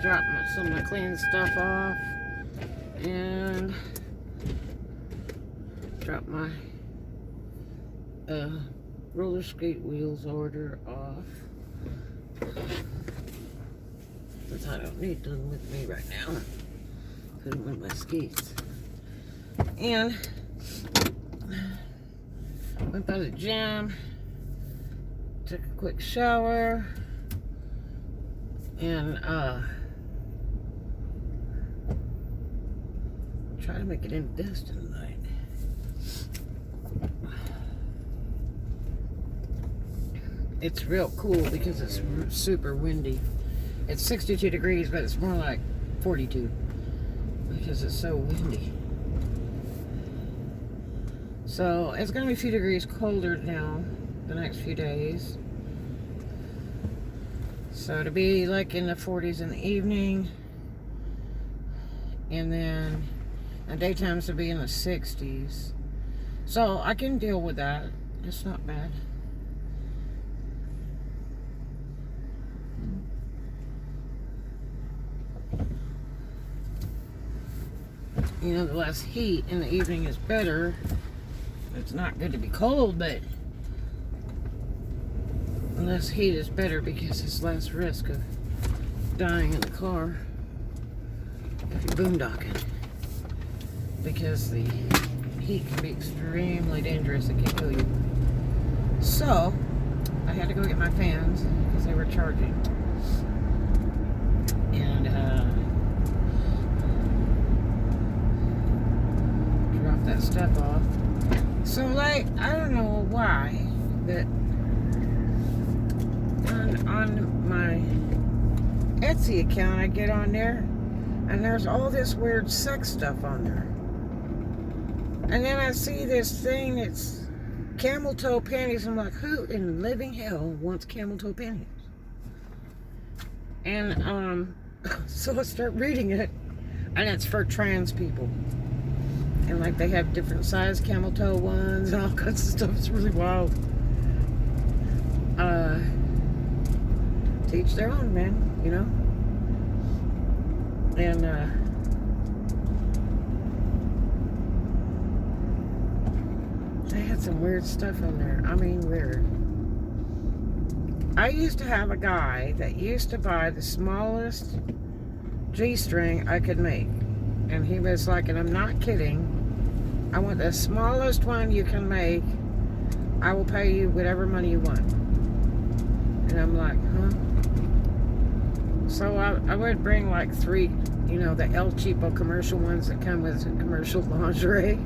drop some of my clean stuff off and drop my roller skate wheels order off. Since I don't need them with me right now. Put them in my skates. And went by the gym, took a quick shower, and try to make it into Destin tonight. It's real cool because it's super windy. It's 62 degrees, but it's more like 42 because it's so windy. So it's going to be a few degrees colder now the next few days. So to be like in the 40s in the evening, and then the daytimes to be in the 60s. So I can deal with that. It's not bad. You know, the less heat in the evening is better. It's not good to be cold, but less heat is better because it's less risk of dying in the car if you're boondocking. Because the heat can be extremely dangerous. It can kill you. So, I had to go get my fans because they were charging. And, drop that stuff off. So, like, I don't know why, but on my Etsy account, I get on there, and there's all this weird sex stuff on there. And then I see this thing, it's camel toe panties. I'm like, who in living hell wants camel toe panties? And, so I start reading it, and it's for trans people. And like they have different size camel toe ones and all kinds of stuff. It's really wild. To each their own, man, you know? And they had some weird stuff on there. I mean, weird. I used to have a guy that used to buy the smallest G-string I could make. And he was like, and I'm not kidding, I want the smallest one you can make. I will pay you whatever money you want. And I'm like, huh? So I would bring like 3, you know, the El Cheapo commercial ones that come with commercial lingerie.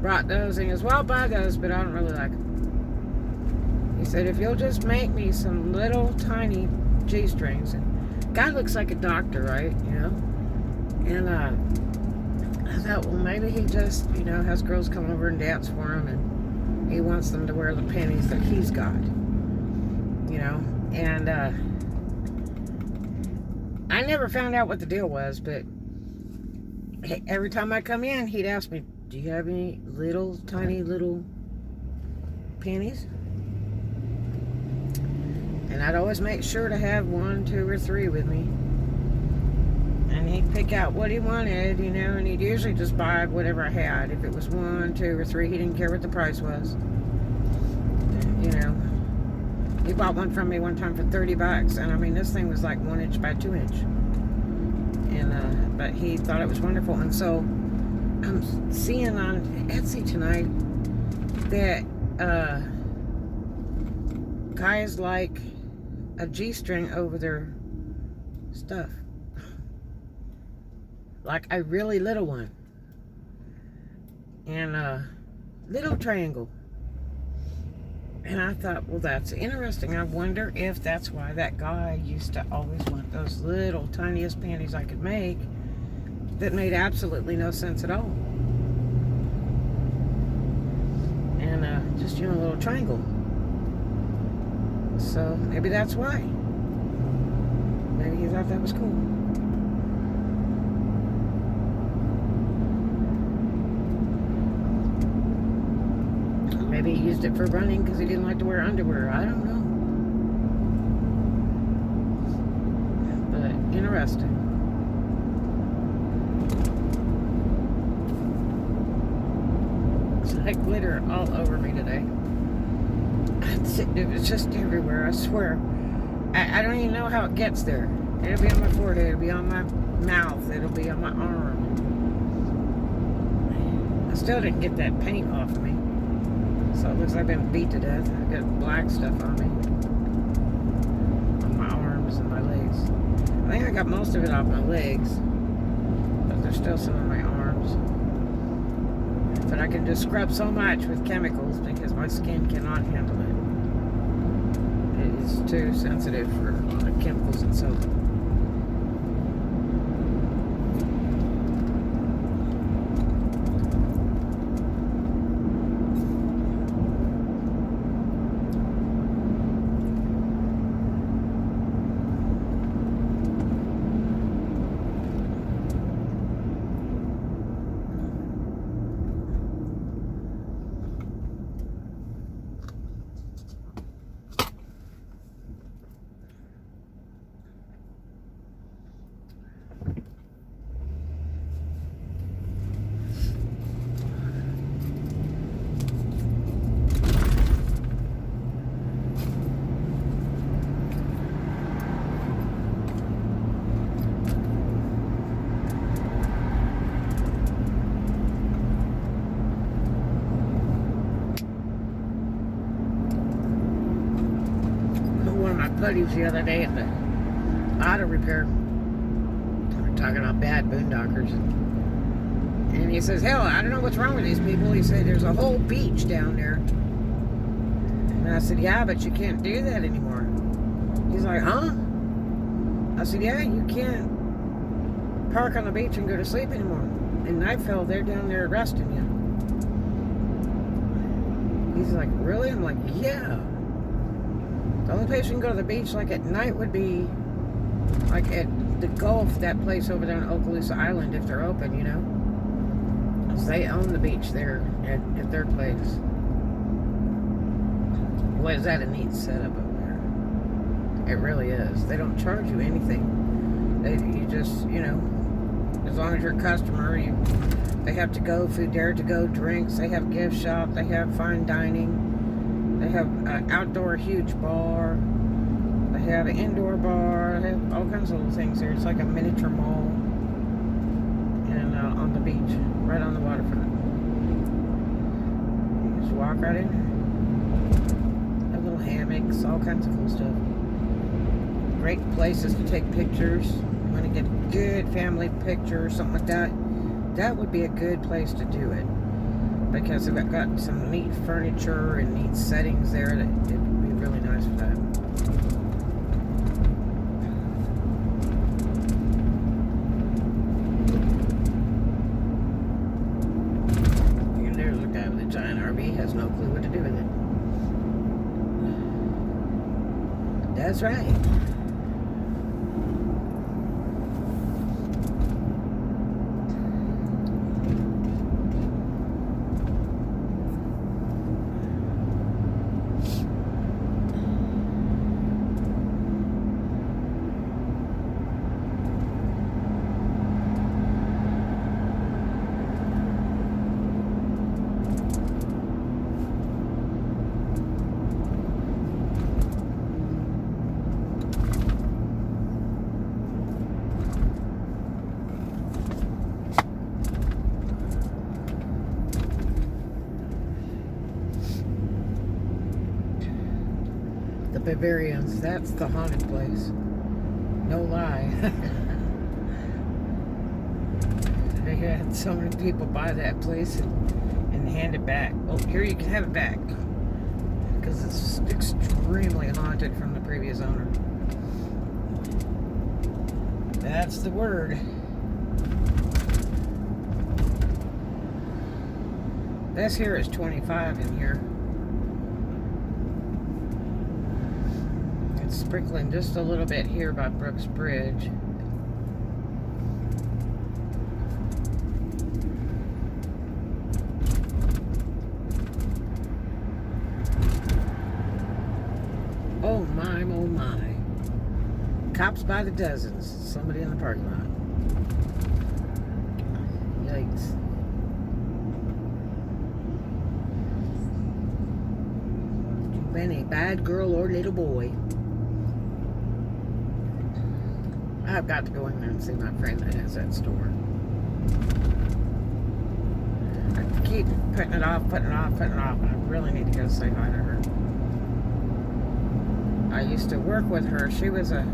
Brought those, and he goes, well, I'll buy those, but I don't really like them. He said, if you'll just make me some little tiny G-strings. And guy looks like a doctor, right? You know? And I thought, well, maybe he just, you know, has girls come over and dance for him, and he wants them to wear the panties that he's got, you know. And I never found out what the deal was, but every time I come in, he'd ask me, do you have any little, tiny little panties? And I'd always make sure to have 1, 2, or 3 with me. And he'd pick out what he wanted, you know, and he'd usually just buy whatever I had. If it was 1, 2, or 3, he didn't care what the price was. You know, he bought one from me one time for $30, and I mean, this thing was like 1 inch by 2 inch. And, but he thought it was wonderful. And so, I'm seeing on Etsy tonight that, guys like a G-string over their stuff. Like a really little one. And a little triangle. And I thought, well, that's interesting. I wonder if that's why that guy used to always want those little tiniest panties I could make that made absolutely no sense at all. And just, you know, a little triangle. So maybe that's why. Maybe he thought that was cool. Maybe he used it for running because he didn't like to wear underwear. I don't know. But interesting. arrested. It's like glitter all over me today. It was just everywhere, I swear. I don't even know how it gets there. It'll be on my forehead, it'll be on my mouth, it'll be on my arm. I still didn't get that paint off me. So it looks like I've been beat to death. I've got black stuff on me. On my arms and my legs. I think I got most of it off my legs. But there's still some on my arms. But I can just scrub so much with chemicals because my skin cannot handle it. It is too sensitive for a lot of chemicals and soap. Buddies the other day at the auto repair. We were talking about bad boondockers. And he says, hell, I don't know what's wrong with these people. He said, there's a whole beach down there. And I said, yeah, but you can't do that anymore. He's like, huh? I said, yeah, you can't park on the beach and go to sleep anymore. And nightfall, they're down there arresting you. He's like, really? I'm like, yeah. The only place you can go to the beach like at night would be like at the Gulf, that place over there on Okaloosa Island, if they're open, you know. Because they own the beach there at their place. Boy, is that a neat setup over there. It really is. They don't charge you anything. You just, you know, as long as you're a customer, they have to-go food, dare-to-go drinks, they have gift shop, they have fine dining. They have an outdoor huge bar. They have an indoor bar. They have all kinds of little things there. It's like a miniature mall. And on the beach, right on the waterfront. You just walk right in. They have little hammocks, all kinds of cool stuff. Great places to take pictures. You want to get a good family picture or something like that. That would be a good place to do it. Because they've got some neat furniture and neat settings there that it would be really nice for that. And there's a guy with a giant RV, has no clue what to do with it. That's right. The Bavarians, that's the haunted place. No lie. They had so many people buy that place and hand it back. Well, here you can have it back. Because it's extremely haunted from the previous owner. That's the word. This here is 25 in here. It's sprinkling just a little bit here by Brooks Bridge. Oh my, oh my. Cops by the dozens. Somebody in the parking lot. Yikes. You've been a bad girl or little boy. I've got to go in there and see my friend that has that store. I keep putting it off. I really need to go say hi to her. I used to work with her. She was a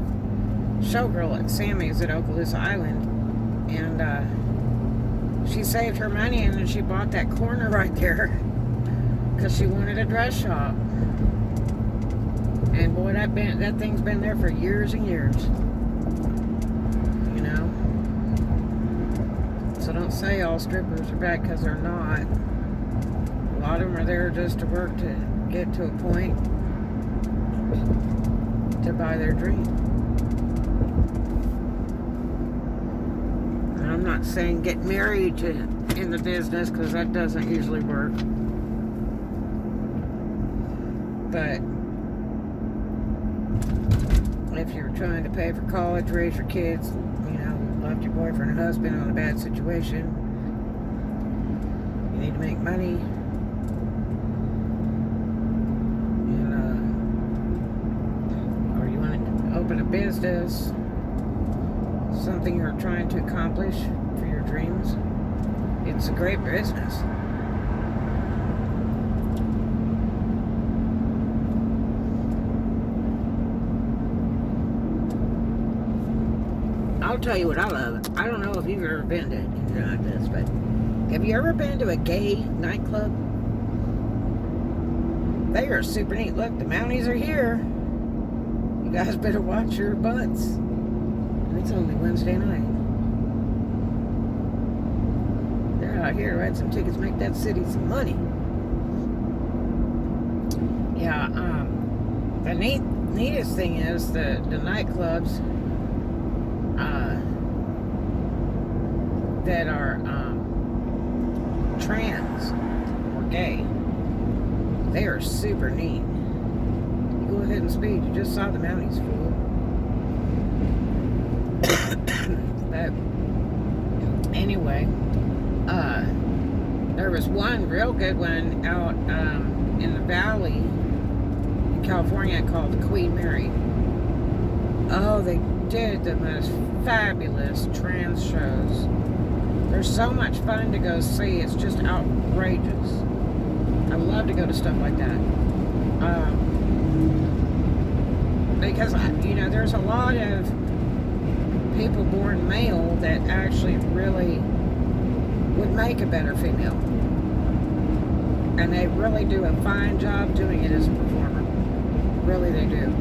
showgirl at Sammy's at Okaloosa Island. And she saved her money and then she bought that corner right there because she wanted a dress shop. And boy, that thing's been there for years and years. You know? So don't say all strippers are bad, because they're not. A lot of them are there just to work to get to a point to buy their dream. And I'm not saying get married in the business, because that doesn't usually work. But if you're trying to pay for college, raise your kids, you know, left your boyfriend or husband on a bad situation, you need to make money. Or you want to open a business, something you're trying to accomplish for your dreams, it's a great business. I'll tell you what I love. I don't know if you've ever been to Indianapolis, but have you ever been to a gay nightclub? They are super neat. Look, the Mounties are here. You guys better watch your butts. And it's only Wednesday night. They're out here to write some tickets, make that city some money. Yeah, the neatest thing is the nightclubs that are trans or gay, they are super neat. You go ahead and speed. You just saw the Mounties, fool. But anyway, there was one real good one out in the valley in California called the Queen Mary. Oh, they did the most fabulous trans shows. They're so much fun to go see. It's just outrageous. I love to go to stuff like that. Because, you know, there's a lot of people born male that actually really would make a better female. And they really do a fine job doing it as a performer. Really, they do.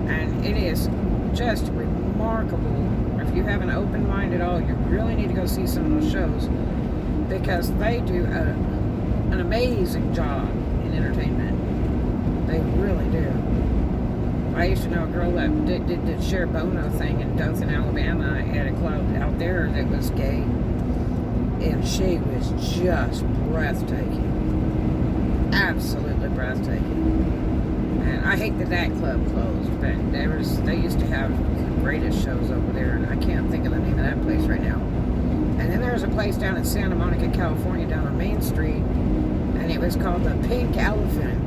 And it is just remarkable. If you have an open mind at all, you really need to go see some of those shows, because they do an amazing job in entertainment. They really do. I used to know a girl that did the Cher Bono thing in Dothan, Alabama, at a club out there that was gay, and she was just breathtaking. Absolutely breathtaking. And I hate that club closed, but they used to have the greatest shows over there, and I can't think of the name of that place right now. And then there was a place down in Santa Monica, California, down on Main Street, and it was called the Pink Elephant.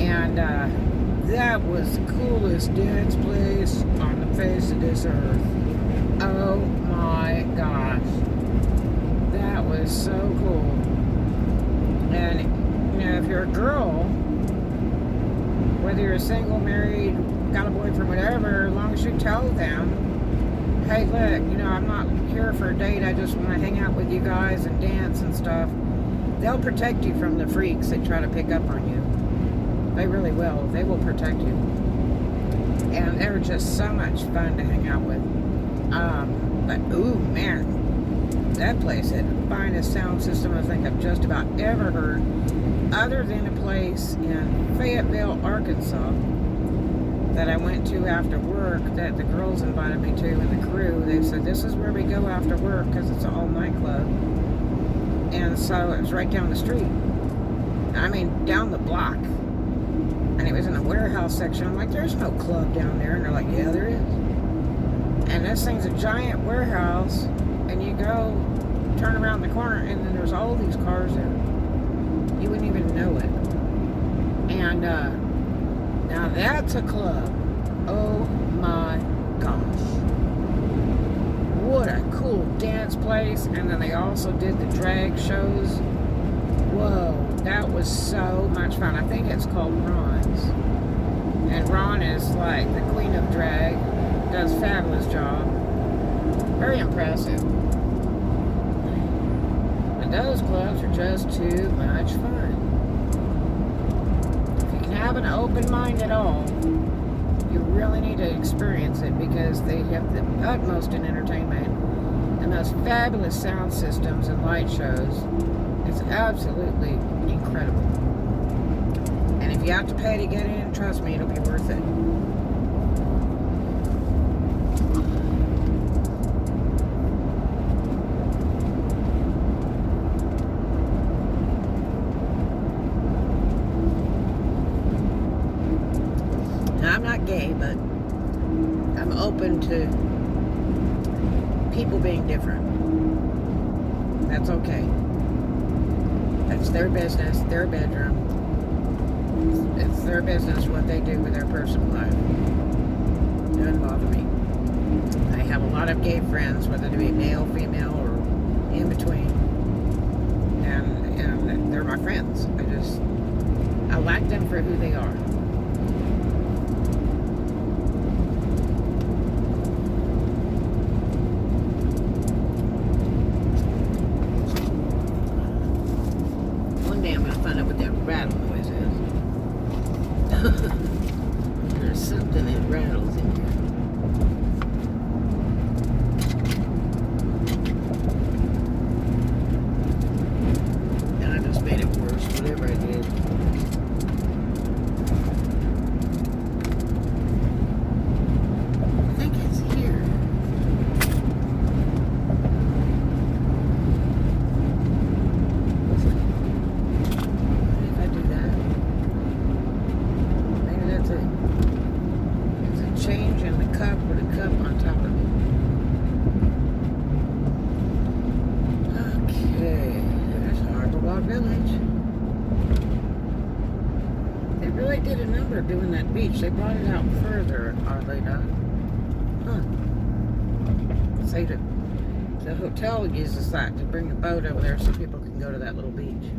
And that was the coolest dance place on the face of this earth. Oh my gosh. That was so cool. And, you know, if you're a girl, whether you're single, married, got a boyfriend, whatever, as long as you tell them, hey, look, you know, I'm not here for a date, I just want to hang out with you guys and dance and stuff, they'll protect you from the freaks that try to pick up on you. They really will. They will protect you. And they're just so much fun to hang out with. But, ooh, man, that place had the finest sound system I think I've just about ever heard, other than a place in Fayetteville, Arkansas, that I went to after work, that the girls invited me to, and the crew. They said, this is where we go after work, because it's an all-night club. And so it was right down the street. I mean, down the block. And it was in the warehouse section. I'm like, there's no club down there. And they're like, yeah, there is. And this thing's a giant warehouse. And you go, turn around the corner, and then there's all these cars there. You wouldn't even know it. And now that's a club. Oh my gosh. What a cool dance place. And then they also did the drag shows. Whoa, that was so much fun. I think it's called Ron's. And Ron is like the queen of drag. Does a fabulous job. Very impressive. But those clubs are just too much fun. If you can have an open mind at all, you really need to experience it, because they have the utmost in entertainment, the most fabulous sound systems and light shows. It's absolutely incredible. And if you have to pay to get in, trust me, it'll be worth it. Now, I'm not gay, but I'm open to people being different. That's okay. That's their business, their bedroom. It's their business what they do with their personal life. Doesn't bother me. I have a lot of gay friends, whether they be male, female, or in between. And they're my friends. I like them for who they are. Find out what that rattle noise is. There's something that rattles in here. And I just made it worse, whatever I did. I think it's here. Change in the cup with a cup on top of it. Okay, there's Harbor Village. They really did a number doing that beach. They brought it out further, oddly enough. Huh. So the hotel uses that to bring a boat over there so people can go to that little beach.